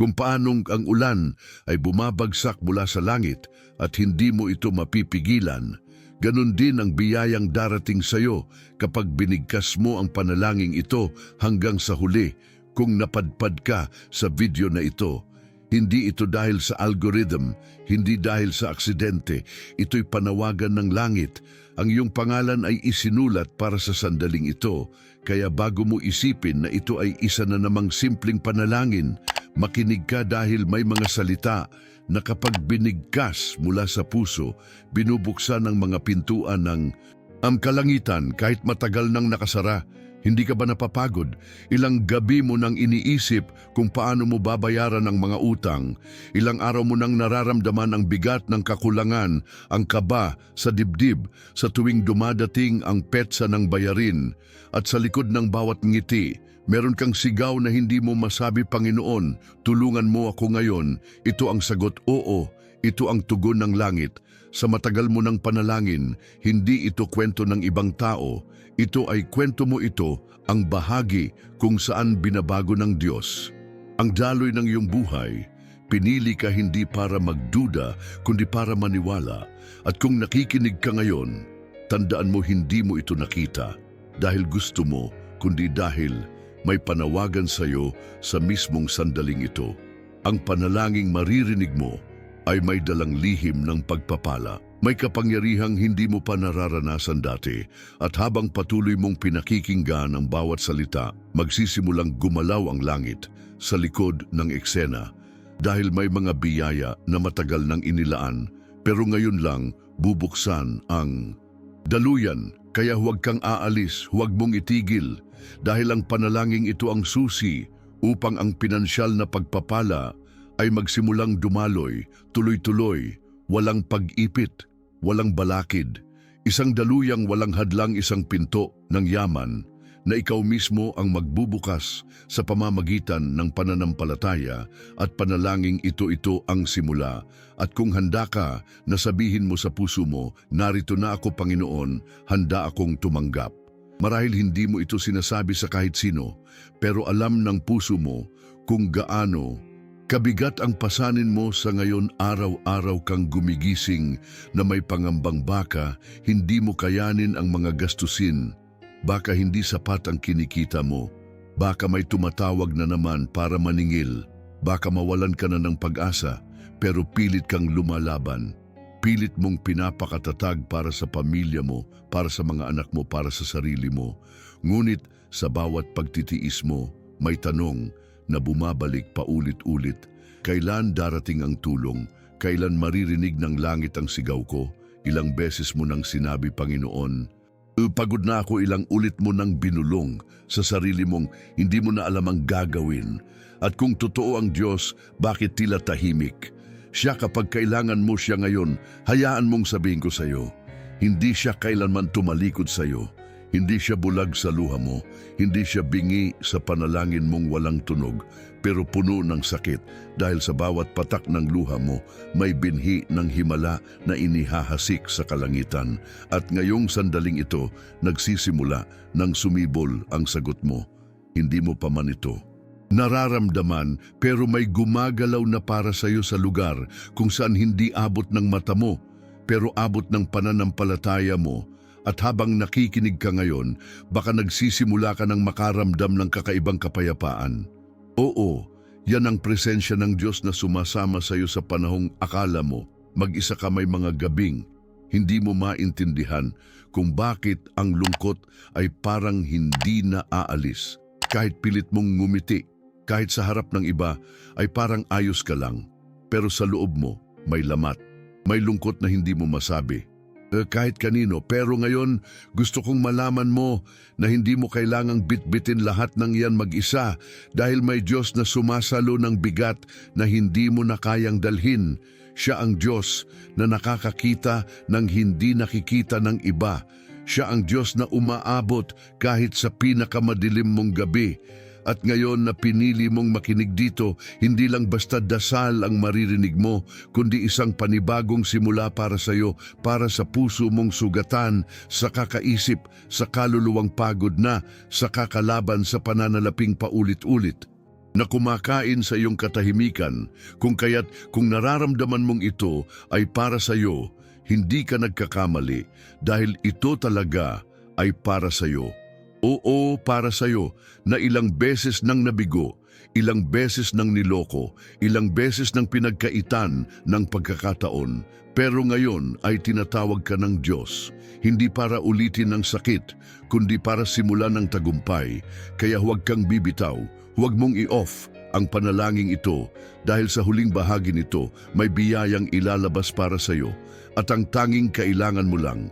Kung paanong ang ulan ay bumabagsak mula sa langit at hindi mo ito mapipigilan, ganun din ang biyayang darating sa iyo kapag binigkas mo ang panalangin ito hanggang sa huli. Kung napadpad ka sa video na ito, hindi ito dahil sa algorithm, hindi dahil sa aksidente, ito'y panawagan ng langit. Ang iyong pangalan ay isinulat para sa sandaling ito, kaya bago mo isipin na ito ay isa na namang simpleng panalangin, makinig ka dahil may mga salita na kapag binigkas mula sa puso, binubuksan ang mga pintuan ng kalangitan kahit matagal nang nakasara. Hindi ka ba napapagod? Ilang gabi mo nang iniisip kung paano mo babayaran ang mga utang. Ilang araw mo nang nararamdaman ang bigat ng kakulangan, ang kaba sa dibdib sa tuwing dumadating ang petsa ng bayarin. At sa likod ng bawat ngiti, meron kang sigaw na hindi mo masabi, Panginoon, tulungan mo ako ngayon. Ito ang sagot, oo. Ito ang tugon ng langit. Sa matagal mo ng panalangin, hindi ito kwento ng ibang tao. Ito ay kwento mo ito, ang bahagi kung saan binabago ng Diyos. Ang daloy ng iyong buhay, pinili ka hindi para magduda, kundi para maniwala. At kung nakikinig ka ngayon, tandaan mo hindi mo ito nakita dahil gusto mo, kundi dahil may panawagan sa iyo sa mismong sandaling ito. Ang panalangin maririnig mo ay may dalang lihim ng pagpapala. May kapangyarihang hindi mo pa nararanasan dati at habang patuloy mong pinakikinggan ang bawat salita, magsisimulang gumalaw ang langit sa likod ng eksena dahil may mga biyaya na matagal nang inilaan pero ngayon lang bubuksan ang daluyan. Kaya huwag kang aalis, huwag mong itigil dahil ang panalangin ito ang susi upang ang pinansyal na pagpapala ay magsimulang dumaloy, tuloy-tuloy, walang pag-ipit, walang balakid, isang daluyang walang hadlang, isang pinto ng yaman na ikaw mismo ang magbubukas sa pamamagitan ng pananampalataya at panalangin. Ito ang simula. At kung handa ka na sabihin mo sa puso mo, narito na ako Panginoon, handa akong tumanggap. Marahil hindi mo ito sinasabi sa kahit sino, pero alam ng puso mo kung gaano kabigat ang pasanin mo sa ngayon. Araw-araw kang gumigising na may pangambang baka hindi mo kayanin ang mga gastusin. Baka hindi sapat ang kinikita mo. Baka may tumatawag na naman para maningil. Baka mawalan ka na ng pag-asa, pero pilit kang lumalaban. Pilit mong pinapakatatag para sa pamilya mo, para sa mga anak mo, para sa sarili mo. Ngunit sa bawat pagtitiis mo, may tanong na bumabalik paulit-ulit. Kailan darating ang tulong? Kailan maririnig ng langit ang sigaw ko? Ilang beses mo nang sinabi, Panginoon, pagod na ako. Ilang ulit mo nang binulong sa sarili mong hindi mo na alam ang gagawin. At kung totoo ang Diyos, bakit tila tahimik? Siya kapag kailangan mo siya ngayon, hayaan mong sabihin ko sa iyo, hindi siya kailanman tumalikod sa iyo. Hindi siya bulag sa luha mo, hindi siya bingi sa panalangin mong walang tunog, pero puno ng sakit dahil sa bawat patak ng luha mo, may binhi ng himala na inihahasik sa kalangitan. At ngayong sandaling ito, nagsisimula nang sumibol ang sagot mo. Hindi mo pa man ito nararamdaman, pero may gumagalaw na para sa iyo sa lugar kung saan hindi abot ng mata mo, pero abot ng pananampalataya mo. At habang nakikinig ka ngayon, baka nagsisimula ka ng makaramdam ng kakaibang kapayapaan. Oo, yan ang presensya ng Diyos na sumasama sa iyo sa panahong akala mo mag-isa ka. May mga gabing hindi mo maintindihan kung bakit ang lungkot ay parang hindi na aalis. Kahit pilit mong ngumiti, kahit sa harap ng iba ay parang ayos ka lang. Pero sa loob mo may lamat, may lungkot na hindi mo masabi. Kahit kanino, pero ngayon gusto kong malaman mo na hindi mo kailangang bitbitin lahat ng iyan mag-isa dahil may Diyos na sumasalo ng bigat na hindi mo na kayang dalhin. Siya ang Diyos na nakakakita ng hindi nakikita ng iba. Siya ang Diyos na umaabot kahit sa pinakamadilim mong gabi. At ngayon na pinili mong makinig dito, hindi lang basta dasal ang maririnig mo, kundi isang panibagong simula para sa iyo, para sa puso mong sugatan, sa kakaisip, sa kaluluwang pagod na, sa kakalaban sa pananalaping paulit-ulit. na kumakain sa iyong katahimikan, kung nararamdaman mong ito ay para sa iyo, hindi ka nagkakamali dahil ito talaga ay para sa iyo. Oo, para sa iyo na ilang beses nang nabigo, ilang beses nang niloko, ilang beses nang pinagkaitan ng pagkakataon, pero ngayon ay tinatawag ka ng Diyos, hindi para ulitin ang sakit, kundi para simulan ng tagumpay. Kaya huwag kang bibitaw, huwag mong i-off ang panalangin ito dahil sa huling bahagi nito may biyayang ilalabas para sa iyo at ang tanging kailangan mo lang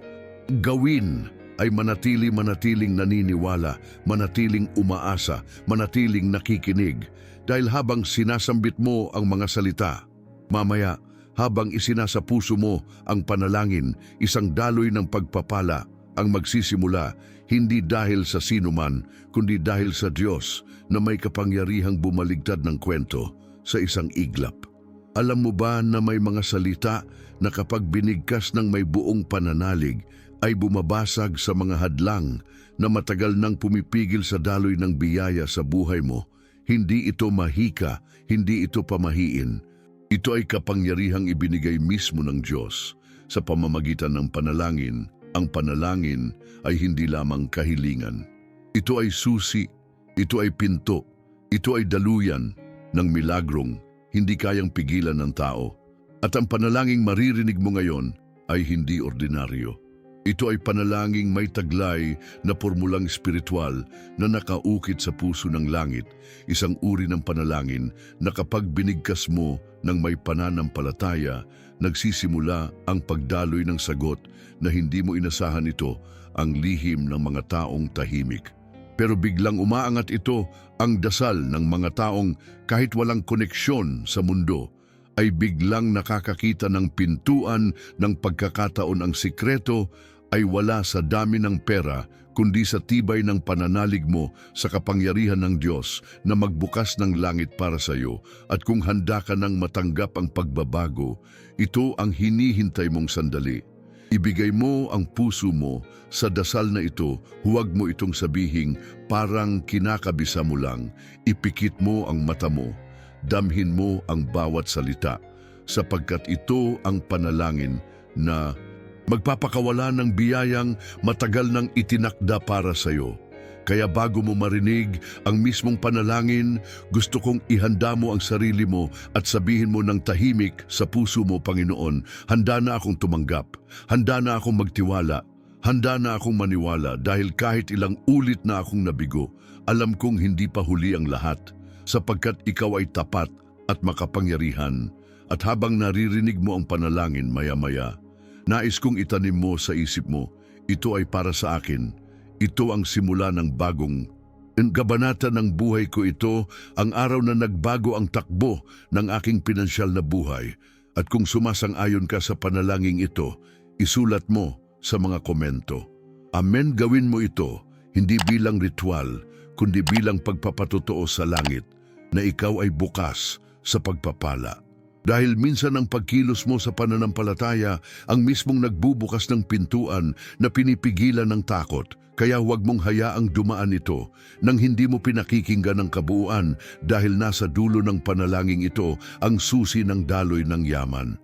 gawin ay manatiling naniniwala, manatiling umaasa, manatiling nakikinig dahil habang sinasambit mo ang mga salita, mamaya habang isinasa puso mo ang panalangin, isang daloy ng pagpapala ang magsisimula, hindi dahil sa sinuman, kundi dahil sa Diyos na may kapangyarihang bumaligtad ng kwento sa isang iglap. Alam mo ba na may mga salita na kapag binigkas ng may buong pananalig ay bumabasag sa mga hadlang na matagal nang pumipigil sa daloy ng biyaya sa buhay mo? Hindi ito mahika, hindi ito pamahiin. Ito ay kapangyarihang ibinigay mismo ng Diyos sa pamamagitan ng panalangin. Ang panalangin ay hindi lamang kahilingan. Ito ay susi, ito ay pinto, ito ay daluyan ng milagrong hindi kayang pigilan ng tao. At ang panalangin maririnig mo ngayon ay hindi ordinaryo. Ito ay panalangin may taglay na pormulang espiritual na nakaukit sa puso ng langit, isang uri ng panalangin na kapag binigkas mo ng may pananampalataya, nagsisimula ang pagdaloy ng sagot na hindi mo inasahan. Ito ang lihim ng mga taong tahimik. Pero biglang umaangat ito ang dasal ng mga taong kahit walang koneksyon sa mundo, ay biglang nakakakita ng pintuan ng pagkakataon. Ang sikreto ay wala sa dami ng pera, kundi sa tibay ng pananalig mo sa kapangyarihan ng Diyos na magbukas ng langit para sa iyo. At kung handa ka nang matanggap ang pagbabago, ito ang hinihintay mong sandali. Ibigay mo ang puso mo sa dasal na ito. Huwag mo itong sabihing parang kinakabisa mo lang. Ipikit mo ang mata mo. Damhin mo ang bawat salita, sapagkat ito ang panalangin na magpapakawala ng biyayang matagal nang itinakda para sa iyo. Kaya bago mo marinig ang mismong panalangin, gusto kong ihanda mo ang sarili mo at sabihin mo ng tahimik sa puso mo, Panginoon, handa na akong tumanggap, handa na akong magtiwala, handa na akong maniwala dahil kahit ilang ulit na akong nabigo, alam kong hindi pa huli ang lahat, sapagkat ikaw ay tapat at makapangyarihan. At habang naririnig mo ang panalangin maya-maya, nais kong itanim mo sa isip mo, ito ay para sa akin. Ito ang simula ng bagong kabanata ng buhay ko. Ito ang araw na nagbago ang takbo ng aking pinansyal na buhay. At kung sumasang-ayon ka sa panalangin ito, isulat mo sa mga komento. Amen, gawin mo ito, hindi bilang ritual, kundi bilang pagpapatotoo sa langit na ikaw ay bukas sa pagpapala. Dahil minsan ang pagkilos mo sa pananampalataya ang mismong nagbubukas ng pintuan na pinipigilan ng takot. Kaya huwag mong hayaang dumaan ito nang hindi mo pinakikinggan ng kabuuan dahil nasa dulo ng panalangin ito ang susi ng daloy ng yaman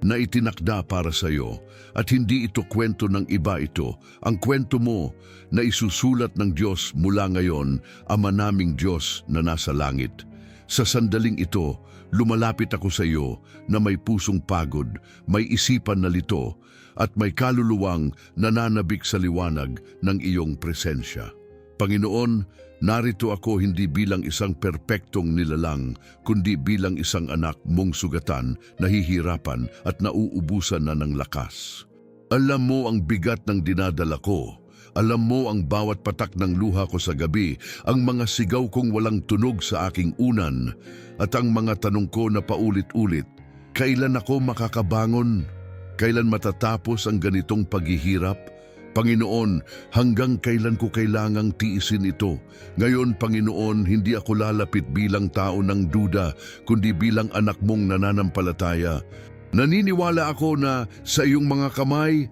na itinakda para sa iyo. At hindi ito kwento ng iba, ito ang kwento mo na isusulat ng Diyos mula ngayon, Ama naming Diyos na nasa langit. Sa sandaling ito, lumalapit ako sa iyo na may pusong pagod, may isipan na lito, at may kaluluwang nananabik sa liwanag ng iyong presensya. Panginoon, narito ako hindi bilang isang perpektong nilalang, kundi bilang isang anak mong sugatan, nahihirapan at nauubusan na ng lakas. Alam mo ang bigat ng dinadala ko. Alam mo ang bawat patak ng luha ko sa gabi, ang mga sigaw kong walang tunog sa aking unan, at ang mga tanong ko na paulit-ulit, kailan ako makakabangon? Kailan matatapos ang ganitong paghihirap? Panginoon, hanggang kailan ko kailangang tiisin ito? Ngayon, Panginoon, hindi ako lalapit bilang tao ng duda, kundi bilang anak mong nananampalataya. Naniniwala ako na sa iyong mga kamay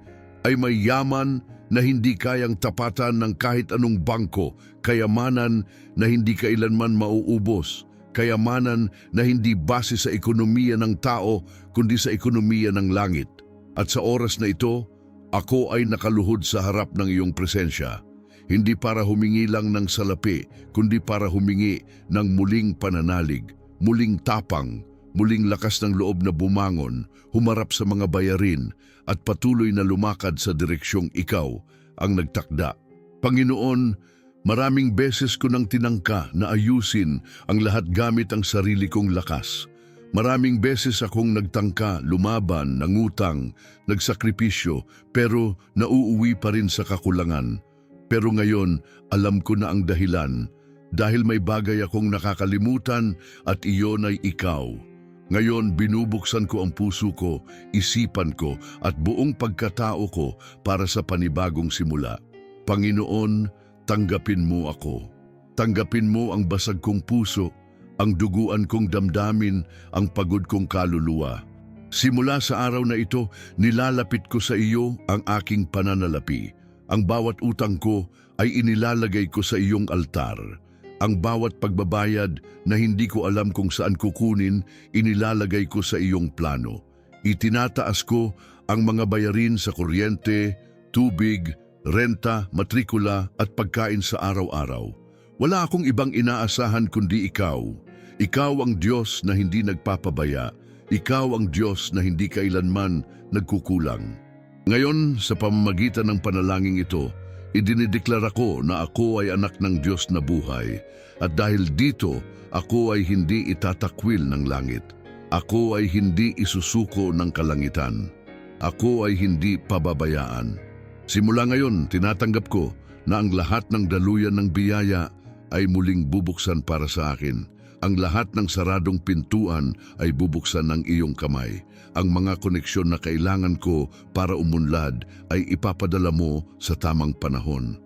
ay may yaman na hindi kayang tapatan ng kahit anong bangko, kayamanan na hindi kailanman mauubos, kayamanan na hindi base sa ekonomiya ng tao kundi sa ekonomiya ng langit. At sa oras na ito, ako ay nakaluhod sa harap ng iyong presensya, hindi para humingi lang ng salapi, kundi para humingi ng muling pananalig, muling tapang, muling lakas ng loob na bumangon, humarap sa mga bayarin at patuloy na lumakad sa direksyong ikaw ang nagtakda. Panginoon, maraming beses ko nang tinangka na ayusin ang lahat gamit ang sarili kong lakas. Maraming beses akong nagtangka, lumaban, nangutang, nagsakripisyo, pero nauuwi pa rin sa kakulangan. Pero ngayon, alam ko na ang dahilan, dahil may bagay akong nakakalimutan at iyon ay ikaw. Ngayon, binubuksan ko ang puso ko, isipan ko at buong pagkatao ko para sa panibagong simula. Panginoon, tanggapin mo ako. Tanggapin mo ang basag kong puso, ang duguan kong damdamin, ang pagod kong kaluluwa. Simula sa araw na ito, nilalapit ko sa iyo ang aking pananalapi. Ang bawat utang ko ay inilalagay ko sa iyong altar. Ang bawat pagbabayad na hindi ko alam kung saan kukunin, inilalagay ko sa iyong plano. Itinataas ko ang mga bayarin sa kuryente, tubig, renta, matrikula at pagkain sa araw-araw. Wala akong ibang inaasahan kundi ikaw. Ikaw ang Diyos na hindi nagpapabaya. Ikaw ang Diyos na hindi kailanman nagkukulang. Ngayon, sa pamamagitan ng panalangin ito, idinideklara ko na ako ay anak ng Diyos na buhay. At dahil dito, ako ay hindi itatakwil ng langit. Ako ay hindi isusuko ng kalangitan. Ako ay hindi pababayaan. Simula ngayon, tinatanggap ko na ang lahat ng daluyan ng biyaya ay muling bubuksan para sa akin. Ang lahat ng saradong pintuan ay bubuksan ng iyong kamay. Ang mga koneksyon na kailangan ko para umunlad ay ipapadala mo sa tamang panahon.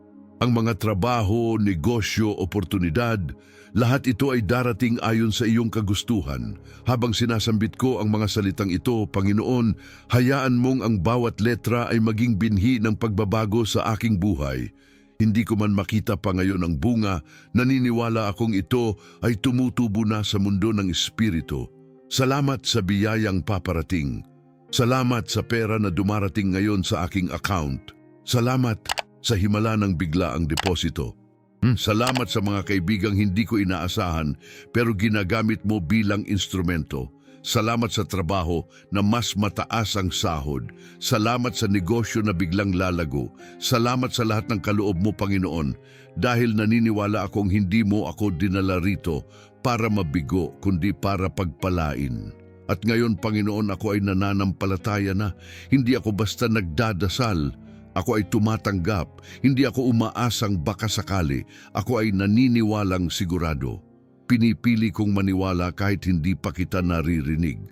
Ang mga trabaho, negosyo, oportunidad, lahat ito ay darating ayon sa iyong kagustuhan. Habang sinasambit ko ang mga salitang ito, Panginoon, hayaan mong ang bawat letra ay maging binhi ng pagbabago sa aking buhay. Hindi ko man makita pa ngayon ang bunga, naniniwala akong ito ay tumutubo na sa mundo ng espiritu. Salamat sa biyayang paparating. Salamat sa pera na dumarating ngayon sa aking account. Salamat sa himala ng biglaang deposito. Salamat sa mga kaibigang hindi ko inaasahan pero ginagamit mo bilang instrumento. Salamat sa trabaho na mas mataas ang sahod. Salamat sa negosyo na biglang lalago. Salamat sa lahat ng kaloob mo, Panginoon, dahil naniniwala akong hindi mo ako dinala rito para mabigo, kundi para pagpalain. At ngayon, Panginoon, ako ay nananampalataya na. Hindi ako basta nagdadasal. Ako ay tumatanggap. Hindi ako umaasang baka sakali. Ako ay naniniwalang sigurado. Pinipili kong maniwala kahit hindi pa kita naririnig.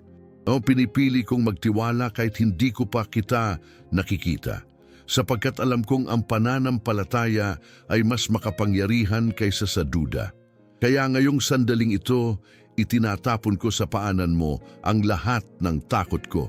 O pinipili kong magtiwala kahit hindi ko pa kita nakikita. Sapagkat alam kong ang pananampalataya ay mas makapangyarihan kaysa sa duda. Kaya ngayong sandaling ito, itinatapon ko sa paanan mo ang lahat ng takot ko.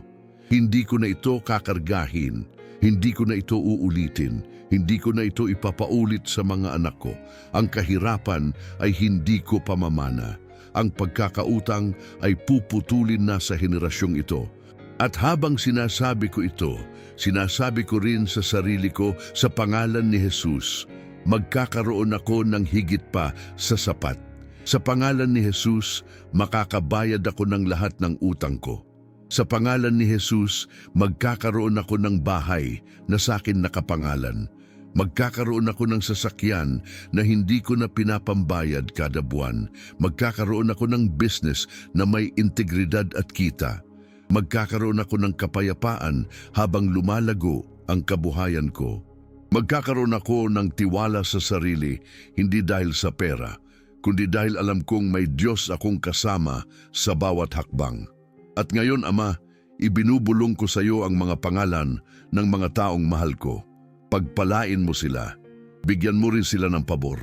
Hindi ko na ito kakargahin. Hindi ko na ito uulitin. Hindi ko na ito ipapaulit sa mga anak ko. Ang kahirapan ay hindi ko pamamana. Ang pagkakautang ay puputulin na sa henerasyong ito. At habang sinasabi ko ito, sinasabi ko rin sa sarili ko sa pangalan ni Jesus, magkakaroon ako ng higit pa sa sapat. Sa pangalan ni Jesus, makakabayad ako ng lahat ng utang ko. Sa pangalan ni Jesus, magkakaroon ako ng bahay na sa akin nakapangalan. Magkakaroon ako ng sasakyan na hindi ko na pinapambayad kada buwan. Magkakaroon ako ng business na may integridad at kita. Magkakaroon ako ng kapayapaan habang lumalago ang kabuhayan ko. Magkakaroon ako ng tiwala sa sarili, hindi dahil sa pera, kundi dahil alam kong may Diyos akong kasama sa bawat hakbang. At ngayon, Ama, ibinubulong ko sa iyo ang mga pangalan ng mga taong mahal ko. Pagpalain mo sila. Bigyan mo rin sila ng pabor.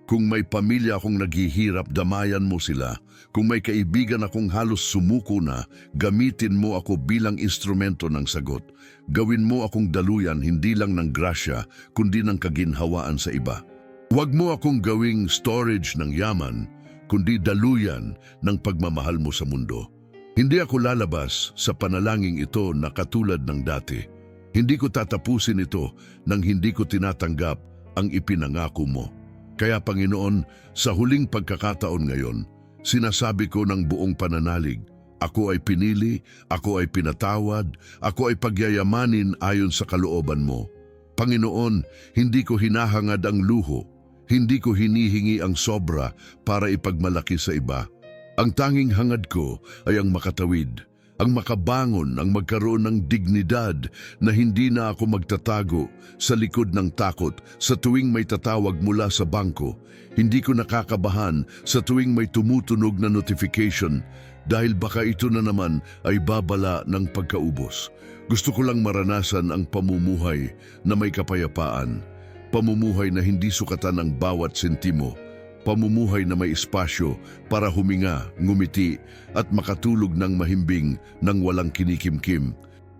Kung may pamilya akong naghihirap, damayan mo sila. Kung may kaibigan akong halos sumuko na, gamitin mo ako bilang instrumento ng sagot. Gawin mo akong daluyan hindi lang ng grasya, kundi ng kaginhawaan sa iba. Huwag mo akong gawing storage ng yaman, kundi daluyan ng pagmamahal mo sa mundo. Hindi ako lalabas sa panalangin ito na katulad ng dati. Hindi ko tatapusin ito nang hindi ko tinatanggap ang ipinangako mo. Kaya Panginoon, sa huling pagkakataon ngayon, sinasabi ko ng buong pananalig, ako ay pinili, ako ay pinatawad, ako ay pagyayamanin ayon sa kalooban mo. Panginoon, hindi ko hinahangad ang luho, hindi ko hinihingi ang sobra para ipagmalaki sa iba. Ang tanging hangad ko ay ang makatawid, ang makabangon, ang magkaroon ng dignidad na hindi na ako magtatago sa likod ng takot sa tuwing may tatawag mula sa bangko. Hindi ko nakakabahan sa tuwing may tumutunog na notification dahil baka ito na naman ay babala ng pagkaubos. Gusto ko lang maranasan ang pamumuhay na may kapayapaan, pamumuhay na hindi sukatan ng bawat sentimo, pamumuhay na may espasyo para huminga, ngumiti at makatulog ng mahimbing nang walang kinikimkim.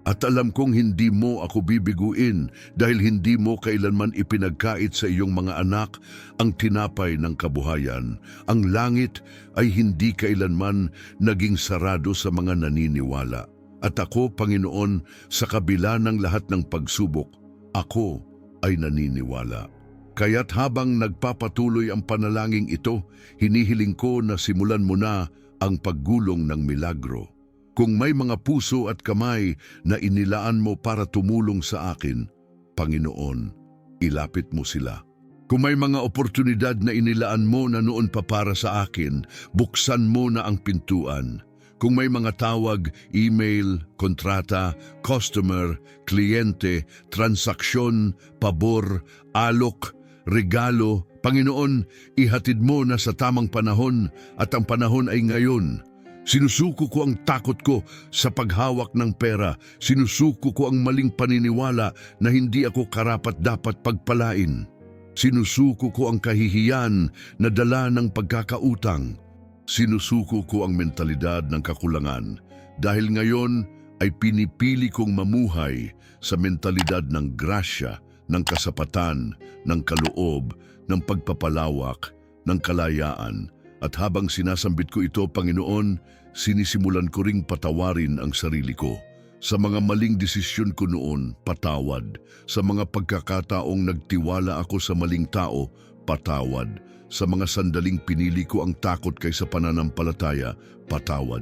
At alam kong hindi mo ako bibiguin dahil hindi mo kailanman ipinagkait sa iyong mga anak ang tinapay ng kabuhayan. Ang langit ay hindi kailanman naging sarado sa mga naniniwala. At ako, Panginoon, sa kabila ng lahat ng pagsubok, ako ay naniniwala. Kaya't habang nagpapatuloy ang panalangin ito, hinihiling ko na simulan mo na ang paggulong ng milagro. Kung may mga puso at kamay na inilaan mo para tumulong sa akin, Panginoon, ilapit mo sila. Kung may mga oportunidad na inilaan mo na noon pa para sa akin, buksan mo na ang pintuan. Kung may mga tawag, email, kontrata, customer, kliyente, transaksyon, pabor, alok, regalo, Panginoon, ihatid mo na sa tamang panahon at ang panahon ay ngayon. Sinusuko ko ang takot ko sa paghawak ng pera. Sinusuko ko ang maling paniniwala na hindi ako karapat-dapat pagpalain. Sinusuko ko ang kahihiyan na dala ng pagkakautang. Sinusuko ko ang mentalidad ng kakulangan dahil ngayon ay pinipili kong mamuhay sa mentalidad ng grasya, ng kasapatan, ng kaloob, ng pagpapalawak, ng kalayaan. At habang sinasambit ko ito, Panginoon, sinisimulan ko ring patawarin ang sarili ko. Sa mga maling desisyon ko noon, patawad. Sa mga pagkakataong nagtiwala ako sa maling tao, patawad. Sa mga sandaling pinili ko ang takot kaysa pananampalataya, patawad.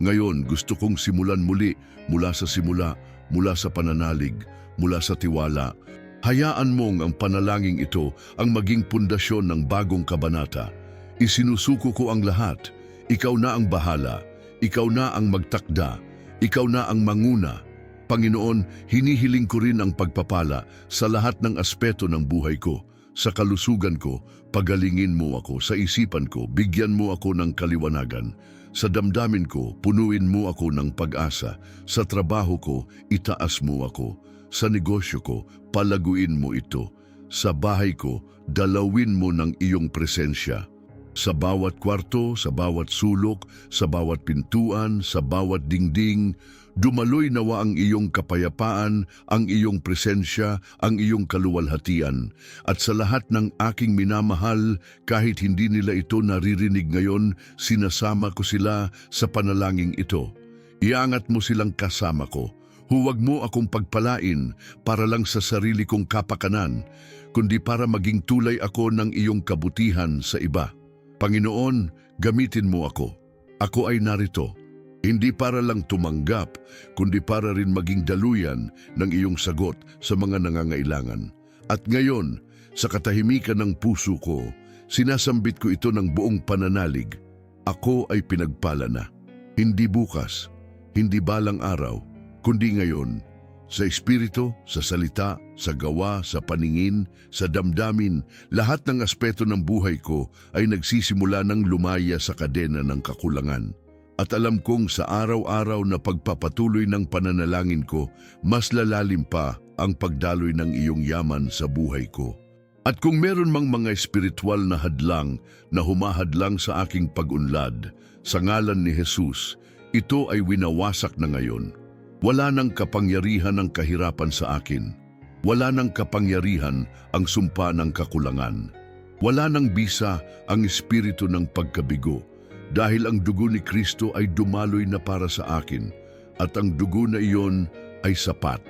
Ngayon, gusto kong simulan muli, mula sa simula, mula sa pananalig, mula sa tiwala. Hayaan mong ang panalangin ito ang maging pundasyon ng bagong kabanata. Isinusuko ko ang lahat. Ikaw na ang bahala. Ikaw na ang magtakda. Ikaw na ang manguna. Panginoon, hinihiling ko rin ang pagpapala sa lahat ng aspeto ng buhay ko. Sa kalusugan ko, pagalingin mo ako. Sa isipan ko, bigyan mo ako ng kaliwanagan. Sa damdamin ko, punuin mo ako ng pag-asa. Sa trabaho ko, itaas mo ako. Sa negosyo ko, palaguin mo ito. Sa bahay ko, dalawin mo ng iyong presensya. Sa bawat kwarto, sa bawat sulok, sa bawat pintuan, sa bawat dingding, dumaloy nawa ang iyong kapayapaan, ang iyong presensya, ang iyong kaluwalhatian. At sa lahat ng aking minamahal, kahit hindi nila ito naririnig ngayon, sinasama ko sila sa panalangin ito. Iangat mo silang kasama ko. Huwag mo akong pagpalain para lang sa sarili kong kapakanan, kundi para maging tulay ako ng iyong kabutihan sa iba. Panginoon, gamitin mo ako. Ako ay narito, hindi para lang tumanggap, kundi para rin maging daluyan ng iyong sagot sa mga nangangailangan. At ngayon, sa katahimikan ng puso ko, sinasambit ko ito ng buong pananalig. Ako ay pinagpala na. Hindi bukas, hindi balang araw, kundi ngayon. Sa espiritu, sa salita, sa gawa, sa paningin, sa damdamin, lahat ng aspeto ng buhay ko ay nagsisimula ng lumaya sa kadena ng kakulangan. At alam kong sa araw-araw na pagpapatuloy ng pananalangin ko, mas lalalim pa ang pagdaloy ng iyong yaman sa buhay ko. At kung meron mang mga espiritual na hadlang na humahadlang sa aking pag-unlad, sa ngalan ni Jesus, ito ay winawasak na ngayon. Wala nang kapangyarihan ng kahirapan sa akin. Wala nang kapangyarihan ang sumpa ng kakulangan. Wala nang bisa ang espiritu ng pagkabigo dahil ang dugo ni Kristo ay dumaloy na para sa akin at ang dugo na iyon ay sapat.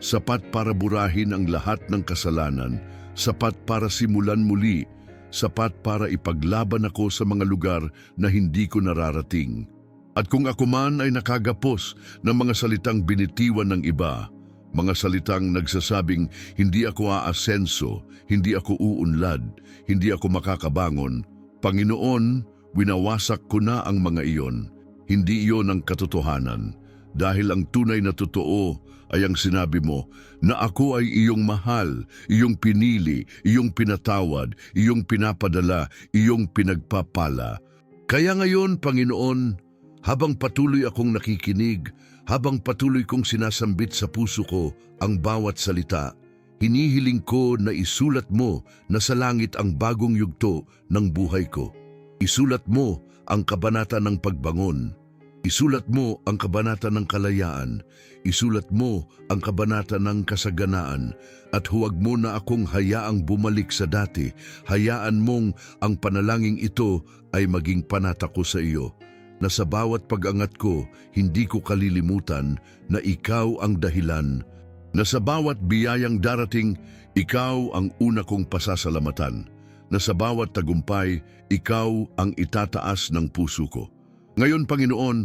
Sapat para burahin ang lahat ng kasalanan, sapat para simulan muli, sapat para ipaglaban ako sa mga lugar na hindi ko nararating. At kung ako man ay nakagapos ng mga salitang binitiwan ng iba, mga salitang nagsasabing hindi ako aasenso, hindi ako uunlad, hindi ako makakabangon, Panginoon, winawasak ko na ang mga iyon. Hindi iyon ang katotohanan. Dahil ang tunay na totoo ay ang sinabi mo na ako ay iyong mahal, iyong pinili, iyong pinatawad, iyong pinapadala, iyong pinagpapala. Kaya ngayon, Panginoon, habang patuloy akong nakikinig, habang patuloy kong sinasambit sa puso ko ang bawat salita, hinihiling ko na isulat mo na sa langit ang bagong yugto ng buhay ko. Isulat mo ang kabanata ng pagbangon. Isulat mo ang kabanata ng kalayaan. Isulat mo ang kabanata ng kasaganaan. At huwag mo na akong hayaang bumalik sa dati. Hayaan mong ang panalangin ito ay maging panata ko sa iyo. Na sa bawat pag-angat ko, hindi ko kalilimutan na ikaw ang dahilan. Na sa bawat biyayang darating, ikaw ang una kong pasasalamatan. Na sa bawat tagumpay, ikaw ang itataas ng puso ko. Ngayon, Panginoon,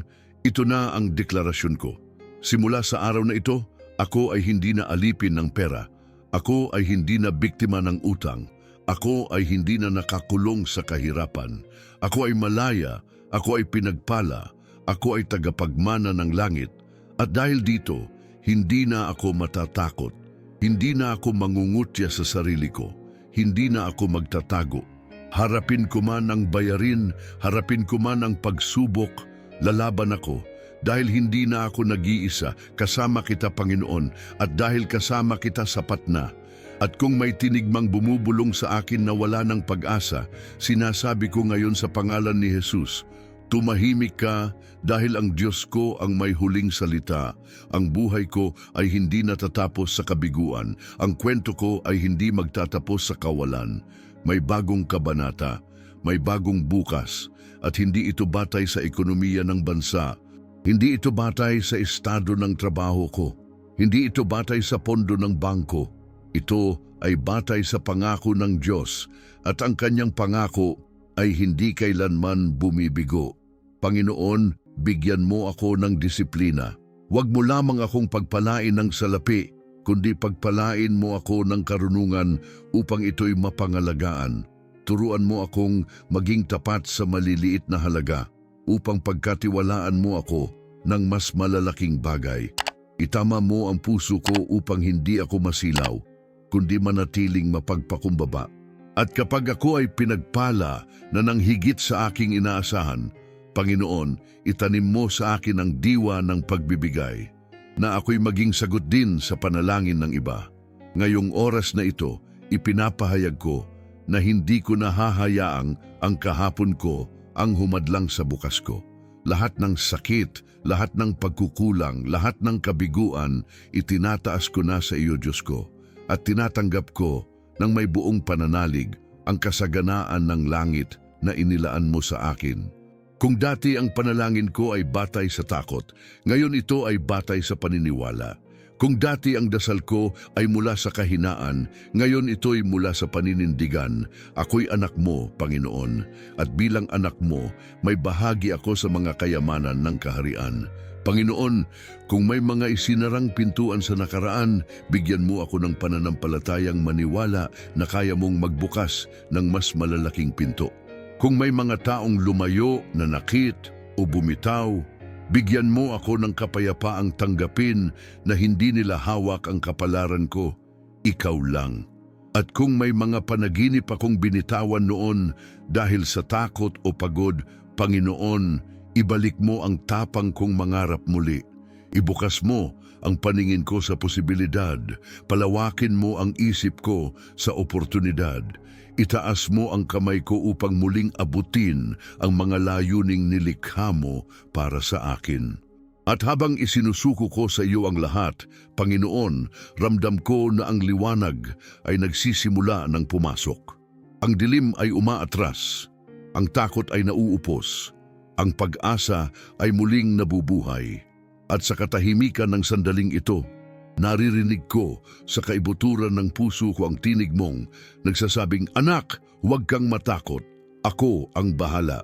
ito na ang deklarasyon ko. Simula sa araw na ito, ako ay hindi na alipin ng pera. Ako ay hindi na biktima ng utang. Ako ay hindi na nakakulong sa kahirapan. Ako ay malaya. Ako ay pinagpala. Ako ay tagapagmana ng langit. At dahil dito, hindi na ako matatakot. Hindi na ako mangungutya sa sarili ko. Hindi na ako magtatago. Harapin ko man ang bayarin, harapin ko man ang pagsubok, lalaban ako. Dahil hindi na ako nag-iisa, kasama kita, Panginoon, at dahil kasama kita, sapat na. At kung may tinigmang bumubulong sa akin na wala ng pag-asa, sinasabi ko ngayon sa pangalan ni Jesus, tumahimik ka dahil ang Diyos ko ang may huling salita. Ang buhay ko ay hindi natatapos sa kabiguan. Ang kwento ko ay hindi magtatapos sa kawalan. May bagong kabanata, may bagong bukas, at hindi ito batay sa ekonomiya ng bansa. Hindi ito batay sa estado ng trabaho ko. Hindi ito batay sa pondo ng bangko. Ito ay batay sa pangako ng Diyos, at ang kanyang pangako ay hindi kailanman bumibigo. Panginoon, bigyan mo ako ng disiplina. Huwag mo lamang akong pagpalain ng salapi, kundi pagpalain mo ako ng karunungan upang ito'y mapangalagaan. Turuan mo akong maging tapat sa maliliit na halaga upang pagkatiwalaan mo ako ng mas malalaking bagay. Itama mo ang puso ko upang hindi ako masilaw, kundi manatiling mapagpakumbaba. At kapag ako ay pinagpala na nang higit sa aking inaasahan, Panginoon, itanim mo sa akin ang diwa ng pagbibigay, na ako'y maging sagot din sa panalangin ng iba. Ngayong oras na ito, ipinapahayag ko na hindi ko nahahayaang ang kahapon ko ang humadlang sa bukas ko. Lahat ng sakit, lahat ng pagkukulang, lahat ng kabiguan, itinataas ko na sa iyo, Diyos ko, at tinatanggap ko ng may buong pananalig ang kasaganaan ng langit na inilaan mo sa akin. Kung dati ang panalangin ko ay batay sa takot, ngayon ito ay batay sa paniniwala. Kung dati ang dasal ko ay mula sa kahinaan, ngayon ito'y mula sa paninindigan. Ako'y anak mo, Panginoon, at bilang anak mo, may bahagi ako sa mga kayamanan ng kaharian. Panginoon, kung may mga isinarang pintuan sa nakaraan, bigyan mo ako ng pananampalatayang maniwala na kaya mong magbukas ng mas malalaking pinto. Kung may mga taong lumayo, nanakit o bumitaw, bigyan mo ako ng kapayapaang tanggapin na hindi nila hawak ang kapalaran ko, ikaw lang. At kung may mga panaginip akong binitawan noon dahil sa takot o pagod, Panginoon, ibalik mo ang tapang kong mangarap muli. Ibukas mo ang paningin ko sa posibilidad, palawakin mo ang isip ko sa oportunidad. Itaas mo ang kamay ko upang muling abutin ang mga layuning nilikha mo para sa akin. At habang isinusuko ko sa iyo ang lahat, Panginoon, ramdam ko na ang liwanag ay nagsisimula ng pumasok. Ang dilim ay umaatras, ang takot ay nauupos, ang pag-asa ay muling nabubuhay. At sa katahimikan ng sandaling ito, naririnig ko sa kaibuturan ng puso ko ang tinig mong nagsasabing, "Anak, huwag kang matakot, ako ang bahala."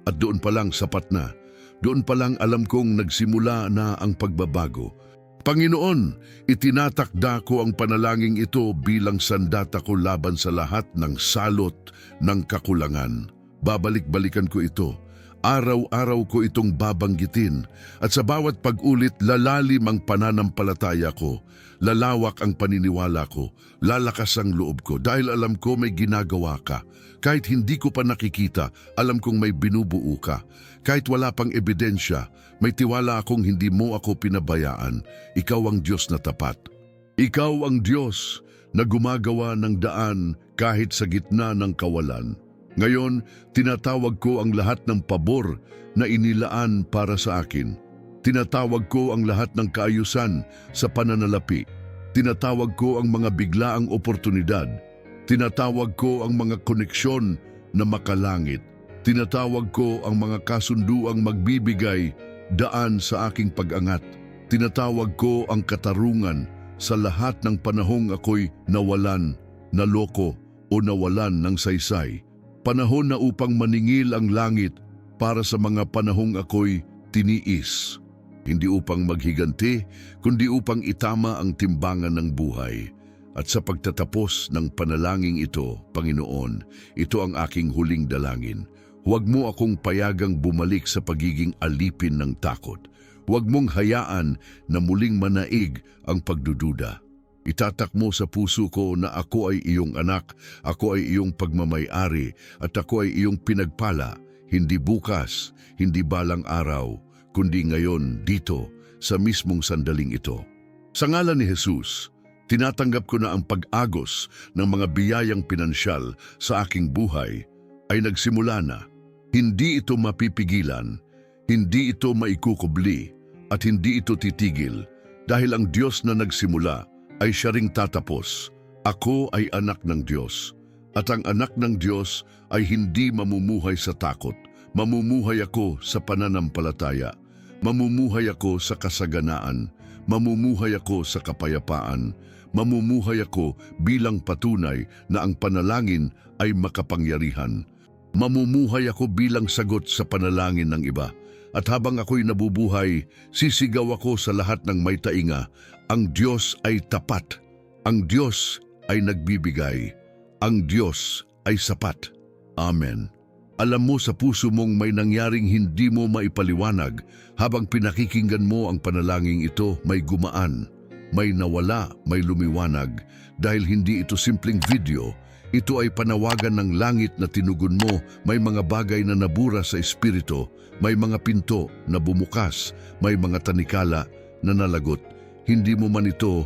At doon pa lang sapat na, doon pa lang alam kong nagsimula na ang pagbabago. Panginoon, itinatakda ko ang panalangin ito bilang sandata ko laban sa lahat ng salot ng kakulangan. Babalik-balikan ko ito. Araw-araw ko itong babanggitin at sa bawat pag-ulit lalalim ang pananampalataya ko, lalawak ang paniniwala ko, lalakas ang loob ko dahil alam ko may ginagawa ka. Kahit hindi ko pa nakikita, alam kong may binubuo ka. Kahit wala pang ebidensya, may tiwala akong hindi mo ako pinabayaan. Ikaw ang Diyos na tapat. Ikaw ang Diyos na gumagawa ng daan kahit sa gitna ng kawalan. Ngayon, tinatawag ko ang lahat ng pabor na inilaan para sa akin. Tinatawag ko ang lahat ng kaayusan sa pananalapi. Tinatawag ko ang mga biglaang oportunidad. Tinatawag ko ang mga koneksyon na makalangit. Tinatawag ko ang mga kasunduang magbibigay daan sa aking pag-angat. Tinatawag ko ang katarungan sa lahat ng panahong ako'y nawalan, naloko o nawalan ng saysay. Panahon na upang maningil ang langit para sa mga panahong ako'y tiniis. Hindi upang maghiganti, kundi upang itama ang timbangan ng buhay. At sa pagtatapos ng panalangin ito, Panginoon, ito ang aking huling dalangin. Huwag mo akong payagang bumalik sa pagiging alipin ng takot. Huwag mong hayaan na muling manaig ang pagdududa. Itatak mo sa puso ko na ako ay iyong anak, ako ay iyong pagmamay-ari, at ako ay iyong pinagpala, hindi bukas, hindi balang araw, kundi ngayon dito sa mismong sandaling ito. Sa ngalan ni Jesus, tinatanggap ko na ang pag-agos ng mga biyayang pinansyal sa aking buhay ay nagsimula na. Hindi ito mapipigilan, hindi ito maikukubli, at hindi ito titigil dahil ang Diyos na nagsimula ay siya ring tatapos. Ako ay anak ng Diyos, at ang anak ng Diyos ay hindi mamumuhay sa takot. Mamumuhay ako sa pananampalataya. Mamumuhay ako sa kasaganaan. Mamumuhay ako sa kapayapaan. Mamumuhay ako bilang patunay na ang panalangin ay makapangyarihan. Mamumuhay ako bilang sagot sa panalangin ng iba. At habang ako'y nabubuhay, sisigaw ako sa lahat ng may tainga, ang Diyos ay tapat, ang Diyos ay nagbibigay, ang Diyos ay sapat. Amen. Alam mo sa puso mong may nangyaring hindi mo maipaliwanag, habang pinakikinggan mo ang panalangin ito, may gumaan, may nawala, may lumiwanag, dahil hindi ito simpleng video. Ito ay panawagan ng langit na tinugon mo, may mga bagay na nabura sa espiritu, may mga pinto na bumukas, may mga tanikala na nalagot. Hindi mo man ito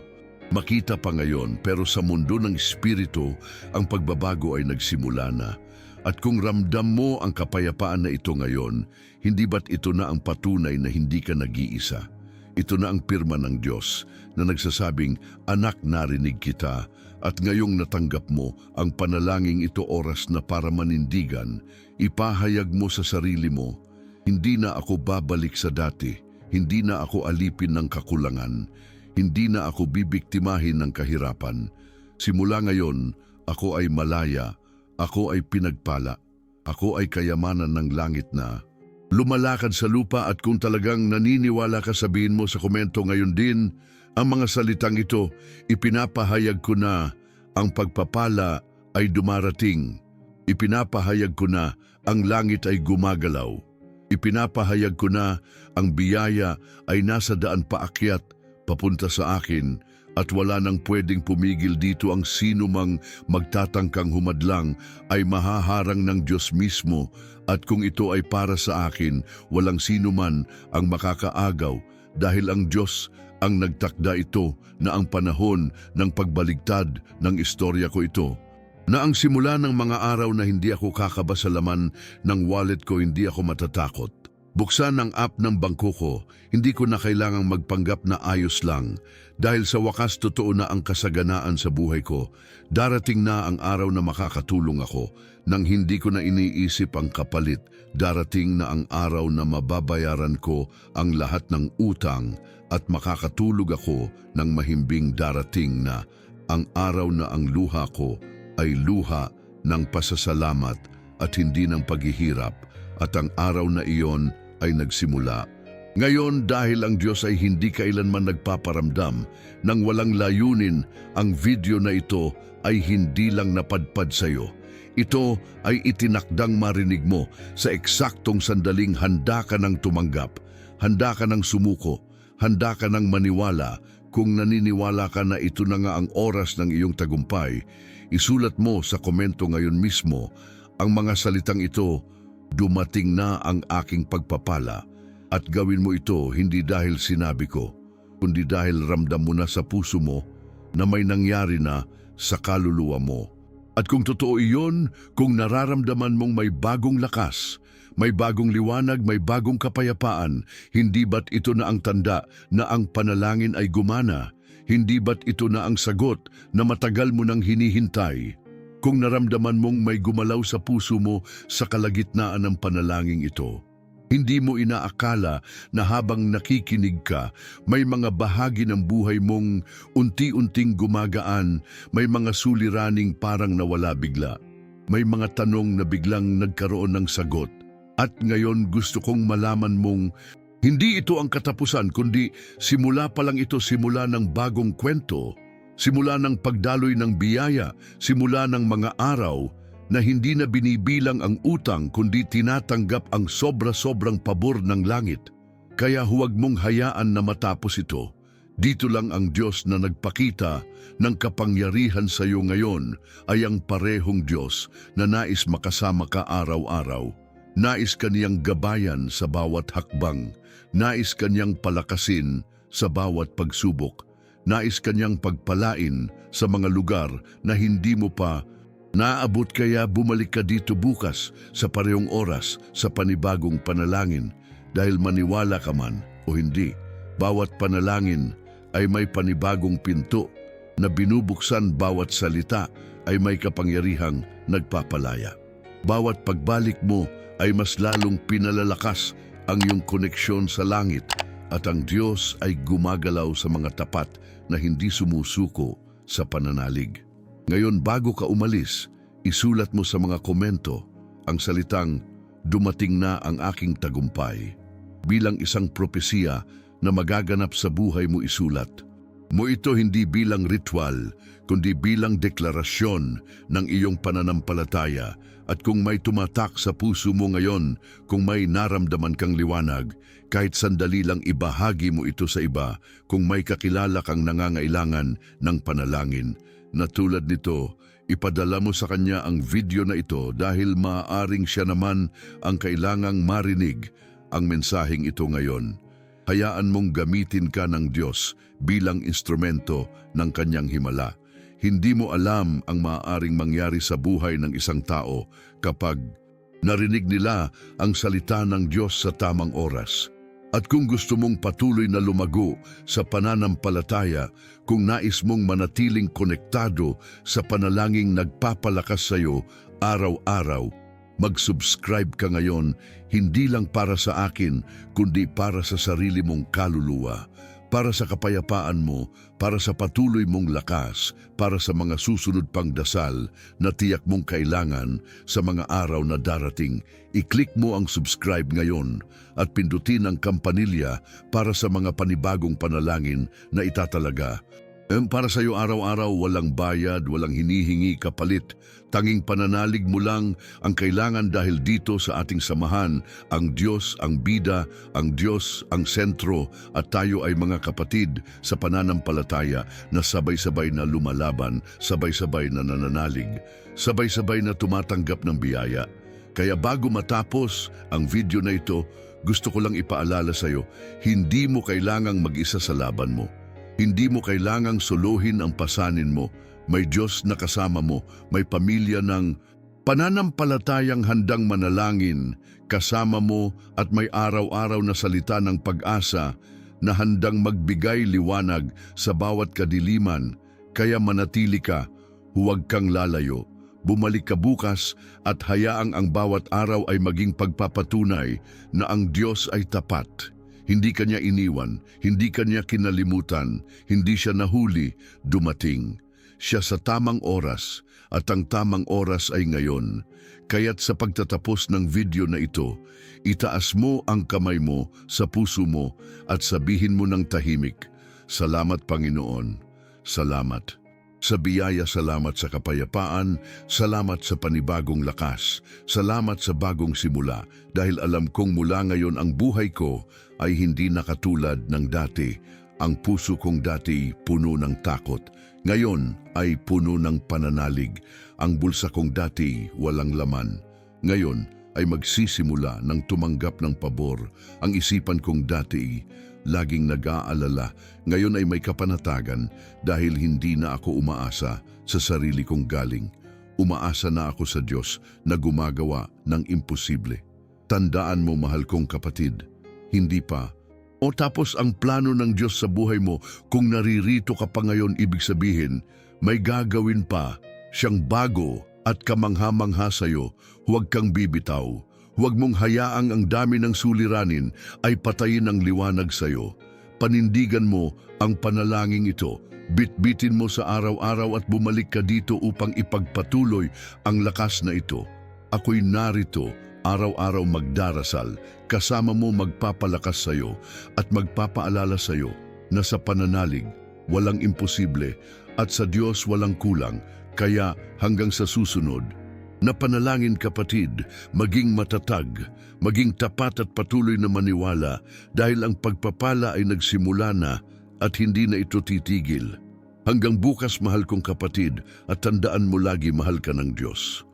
makita pa ngayon, pero sa mundo ng espiritu, ang pagbabago ay nagsimula na. At kung ramdam mo ang kapayapaan na ito ngayon, hindi ba't ito na ang patunay na hindi ka nag-iisa? Ito na ang pirma ng Diyos na nagsasabing, "Anak, narinig kita." At ngayong natanggap mo ang panalangin ito, oras na para manindigan, ipahayag mo sa sarili mo, hindi na ako babalik sa dati, hindi na ako alipin ng kakulangan, hindi na ako bibiktimahin ng kahirapan. Simula ngayon, ako ay malaya, ako ay pinagpala, ako ay kayamanan ng langit na. Lumalakad sa lupa, at kung talagang naniniwala ka, sabihin mo sa komento ngayon din, ang mga salitang ito, ipinapahayag ko na ang pagpapala ay dumarating. Ipinapahayag ko na ang langit ay gumagalaw. Ipinapahayag ko na ang biyaya ay nasa daan paakyat papunta sa akin, at wala nang pwedeng pumigil dito. Ang sino mang magtatangkang humadlang ay mahaharang ng Diyos mismo, at kung ito ay para sa akin, walang sino man ang makakaagaw, dahil ang Diyos ang nagtakda ito, na ang panahon ng pagbaligtad ng istorya ko ito. Na ang simula ng mga araw na hindi ako kakaba sa laman ng wallet ko, hindi ako matatakot. Buksan ang app ng bangko ko, hindi ko na kailangang magpanggap na ayos lang. Dahil sa wakas totoo na ang kasaganaan sa buhay ko. Darating na ang araw na makakatulong ako nang hindi ko na iniisip ang kapalit. Darating na ang araw na mababayaran ko ang lahat ng utang at makakatulog ako ng mahimbing. Darating na ang araw na ang luha ko ay luha ng pasasalamat at hindi ng paghihirap, at ang araw na iyon ay nagsimula. Ngayon, dahil ang Diyos ay hindi kailanman nagpaparamdam ng walang layunin, ang video na ito ay hindi lang napadpad sa iyo. Ito ay itinakdang marinig mo sa eksaktong sandaling handa ka ng tumanggap, handa ka ng sumuko, handa ka ng maniwala. Kung naniniwala ka na ito na nga ang oras ng iyong tagumpay, isulat mo sa komento ngayon mismo ang mga salitang ito: dumating na ang aking pagpapala. At gawin mo ito hindi dahil sinabi ko, kundi dahil ramdam mo na sa puso mo na may nangyari na sa kaluluwa mo. At kung totoo iyon, kung nararamdaman mong may bagong lakas, may bagong liwanag, may bagong kapayapaan, hindi ba't ito na ang tanda na ang panalangin ay gumana? Hindi ba't ito na ang sagot na matagal mo nang hinihintay? Kung naramdaman mong may gumalaw sa puso mo sa kalagitnaan ng panalangin ito, hindi mo inaakala na habang nakikinig ka, may mga bahagi ng buhay mong unti-unting gumagaan, may mga suliraning parang nawala bigla, may mga tanong na biglang nagkaroon ng sagot. At ngayon gusto kong malaman mong hindi ito ang katapusan, kundi simula pa lang ito, simula ng bagong kwento, simula ng pagdaloy ng biyaya, simula ng mga araw na hindi na binibilang ang utang kundi tinatanggap ang sobra-sobrang pabor ng langit. Kaya huwag mong hayaan na matapos ito. Dito lang ang Diyos na nagpakita ng kapangyarihan sa iyo ngayon ay ang parehong Diyos na nais makasama ka araw-araw. Nais kaniyang gabayan sa bawat hakbang. Nais kaniyang palakasin sa bawat pagsubok. Nais kaniyang pagpalain sa mga lugar na hindi mo pa naabot. Kaya bumalik ka dito bukas sa parehong oras sa panibagong panalangin. Dahil maniwala ka man o hindi, bawat panalangin ay may panibagong pinto na binubuksan. Bawat salita ay may kapangyarihang nagpapalaya. Bawat pagbalik mo ay mas lalong pinalalakas ang iyong koneksyon sa langit, at ang Diyos ay gumagalaw sa mga tapat na hindi sumusuko sa pananalig. Ngayon, bago ka umalis, isulat mo sa mga komento ang salitang dumating na ang aking tagumpay. Bilang isang propesiya na magaganap sa buhay mo, isulat mo ito hindi bilang ritual, kundi bilang deklarasyon ng iyong pananampalataya. At kung may tumatak sa puso mo ngayon, kung may naramdaman kang liwanag, kahit sandali lang ibahagi mo ito sa iba. Kung may kakilala kang nangangailangan ng panalangin na tulad nito, ipadala mo sa kanya ang video na ito dahil maaaring siya naman ang kailangang marinig ang mensaheng ito ngayon. Hayaan mong gamitin ka ng Diyos bilang instrumento ng kanyang himala. Hindi mo alam ang maaaring mangyari sa buhay ng isang tao kapag narinig nila ang salita ng Diyos sa tamang oras. At kung gusto mong patuloy na lumago sa pananampalataya, kung nais mong manatiling konektado sa panalangin nagpapalakas sa iyo araw-araw, mag-subscribe ka ngayon, hindi lang para sa akin, kundi para sa sarili mong kaluluwa, para sa kapayapaan mo, para sa patuloy mong lakas, para sa mga susunod pang dasal na tiyak mong kailangan sa mga araw na darating. I-click mo ang subscribe ngayon at pindutin ang kampanilya para sa mga panibagong panalangin na itatalaga. Para sa iyo araw-araw, walang bayad, walang hinihingi kapalit. Tanging pananalig mo lang ang kailangan dahil dito sa ating samahan, ang Diyos ang bida, ang Diyos ang sentro, at tayo ay mga kapatid sa pananampalataya na sabay-sabay na lumalaban, sabay-sabay na nananalig, sabay-sabay na tumatanggap ng biyaya. Kaya bago matapos ang video na ito, gusto ko lang ipaalala sa iyo, hindi mo kailangang mag-isa sa laban mo. Hindi mo kailangang suluhin ang pasanin mo. May Diyos na kasama mo, may pamilya ng Pananampalatayang handang manalangin, kasama mo at may araw-araw na salita ng pag-asa na handang magbigay liwanag sa bawat kadiliman. Kaya manatili ka, huwag kang lalayo. Bumalik ka bukas at hayaang ang bawat araw ay maging pagpapatunay na ang Diyos ay tapat. Hindi kanya iniwan, hindi kanya kinalimutan, hindi siya nahuli, dumating. Siya sa tamang oras at ang tamang oras ay ngayon. Kaya't sa pagtatapos ng video na ito, itaas mo ang kamay mo sa puso mo at sabihin mo ng tahimik, "Salamat Panginoon, salamat." Sa biyaya, salamat sa kapayapaan, salamat sa panibagong lakas, salamat sa bagong simula dahil alam kong mula ngayon ang buhay ko ay hindi na katulad ng dati. Ang puso kong dati puno ng takot, ngayon ay puno ng pananalig. Ang bulsa kong dati walang laman, ngayon ay magsisimula ng tumanggap ng pabor. Ang isipan kong dati laging nag-aalala, ngayon ay may kapanatagan dahil hindi na ako umaasa sa sarili kong galing. Umaasa na ako sa Diyos na gumagawa ng imposible. Tandaan mo, mahal kong kapatid, hindi pa. O tapos ang plano ng Diyos sa buhay mo, kung naririto ka pa ngayon, ibig sabihin, may gagawin pa siyang bago at kamangha-mangha sa'yo. Huwag kang bibitaw. Huwag mong hayaang ang dami ng suliranin ay patayin ang liwanag sa iyo. Panindigan mo ang panalangin ito. Bitbitin mo sa araw-araw at bumalik ka dito upang ipagpatuloy ang lakas na ito. Ako'y narito, araw-araw magdarasal, kasama mo magpapalakas sa iyo at magpapaalala sa iyo na sa pananalig walang imposible at sa Diyos walang kulang. Kaya hanggang sa susunod, na panalangin kapatid, maging matatag, maging tapat at patuloy na maniwala dahil ang pagpapala ay nagsimula na at hindi na ito titigil. Hanggang bukas, mahal kong kapatid, at tandaan mo lagi, mahal ka ng Diyos.